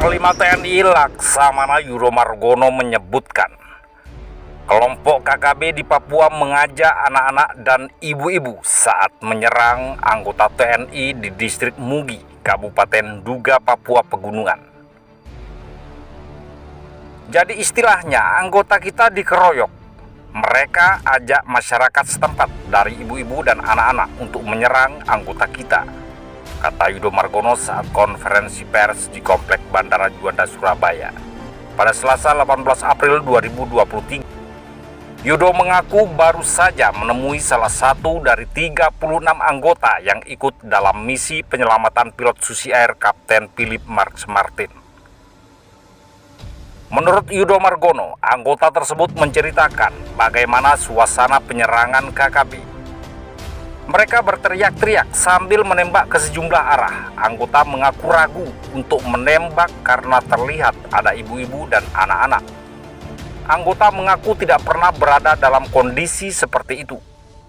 Panglima TNI Laksamana Yudo Margono menyebutkan, kelompok KKB di Papua mengajak anak-anak dan ibu-ibu saat menyerang anggota TNI di distrik Mugi, Kabupaten Duga, Papua Pegunungan. Jadi istilahnya anggota kita dikeroyok. Mereka ajak masyarakat setempat dari ibu-ibu dan anak-anak untuk menyerang anggota kita, kata Yudo Margono saat konferensi pers di Komplek Bandara Juanda, Surabaya pada Selasa 18 April 2023. Yudo mengaku baru saja menemui salah satu dari 36 anggota yang ikut dalam misi penyelamatan pilot Susi Air Kapten Philip Martin. Menurut Yudo Margono, anggota tersebut menceritakan bagaimana suasana penyerangan KKB. Mereka berteriak-teriak sambil menembak ke sejumlah arah. Anggota mengaku ragu untuk menembak karena terlihat ada ibu-ibu dan anak-anak. Anggota mengaku tidak pernah berada dalam kondisi seperti itu,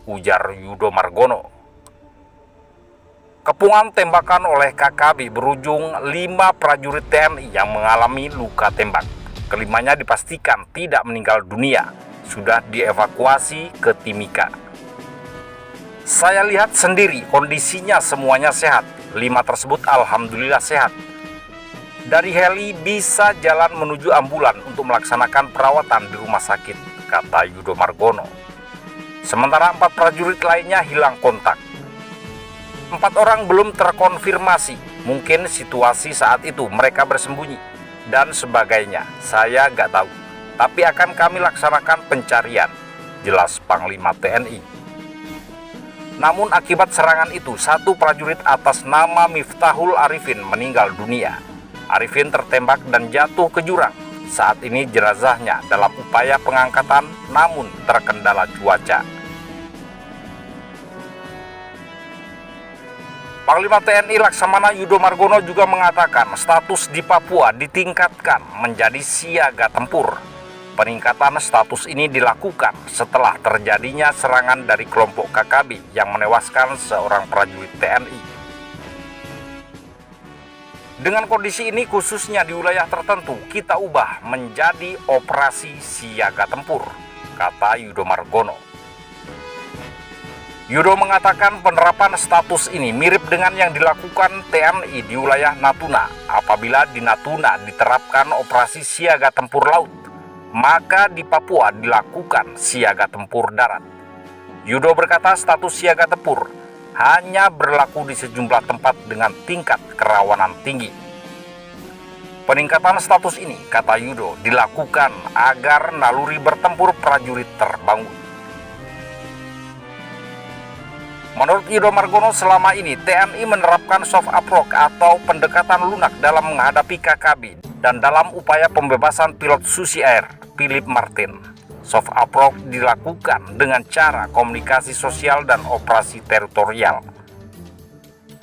ujar Yudo Margono. Kepungan tembakan oleh KKB berujung 5 prajurit TNI yang mengalami luka tembak. Kelimanya dipastikan tidak meninggal dunia, sudah dievakuasi ke Timika. Saya lihat sendiri kondisinya semuanya sehat. 5 tersebut alhamdulillah sehat. Dari heli bisa jalan menuju ambulan untuk melaksanakan perawatan di rumah sakit, kata Yudo Margono. Sementara 4 prajurit lainnya hilang kontak. 4 orang belum terkonfirmasi, mungkin situasi saat itu mereka bersembunyi dan sebagainya, saya nggak tahu. Tapi akan kami laksanakan pencarian, jelas Panglima TNI. Namun akibat serangan itu, 1 prajurit atas nama Miftahul Arifin meninggal dunia. Arifin tertembak dan jatuh ke jurang. Saat ini jenazahnya dalam upaya pengangkatan namun terkendala cuaca. Panglima TNI Laksamana Yudo Margono juga mengatakan status di Papua ditingkatkan menjadi siaga tempur. Peningkatan status ini dilakukan setelah terjadinya serangan dari kelompok KKB yang menewaskan seorang prajurit TNI. Dengan kondisi ini khususnya di wilayah tertentu kita ubah menjadi operasi siaga tempur, kata Yudo Margono. Yudo mengatakan penerapan status ini mirip dengan yang dilakukan TNI di wilayah Natuna. Apabila di Natuna diterapkan operasi siaga tempur laut, maka di Papua dilakukan siaga tempur darat. Yudo berkata status siaga tempur hanya berlaku di sejumlah tempat dengan tingkat kerawanan tinggi. Peningkatan status ini, kata Yudo, dilakukan agar naluri bertempur prajurit terbangun. Menurut Yudo Margono, selama ini TNI menerapkan soft approach atau pendekatan lunak dalam menghadapi KKB dan dalam upaya pembebasan pilot Susi Air Philip Martin. Soft approach dilakukan dengan cara komunikasi sosial dan operasi teritorial.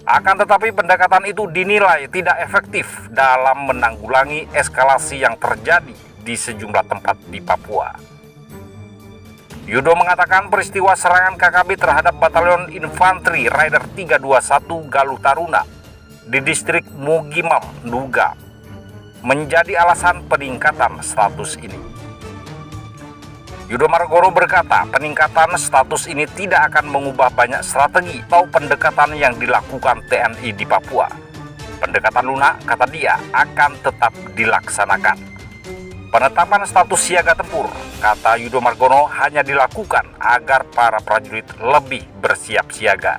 Akan tetapi pendekatan itu dinilai tidak efektif dalam menanggulangi eskalasi yang terjadi di sejumlah tempat di Papua. Yudo mengatakan peristiwa serangan KKB terhadap Batalion Infanteri Rider 321 Galuh Taruna di distrik Mugimam, Duga menjadi alasan peningkatan status ini. Yudo Margono berkata peningkatan status ini tidak akan mengubah banyak strategi atau pendekatan yang dilakukan TNI di Papua. Pendekatan lunak, kata dia, akan tetap dilaksanakan. Penetapan status siaga tempur, kata Yudo Margono, hanya dilakukan agar para prajurit lebih bersiap siaga.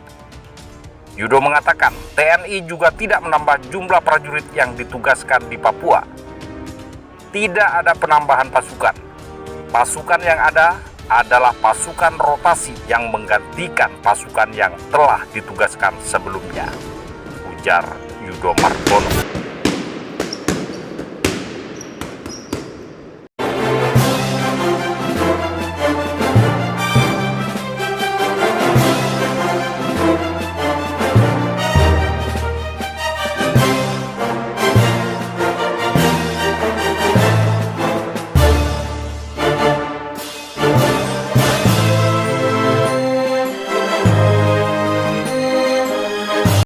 Yudo mengatakan TNI juga tidak menambah jumlah prajurit yang ditugaskan di Papua. Tidak ada penambahan pasukan. Pasukan yang ada adalah pasukan rotasi yang menggantikan pasukan yang telah ditugaskan sebelumnya, ujar Yudo Margono.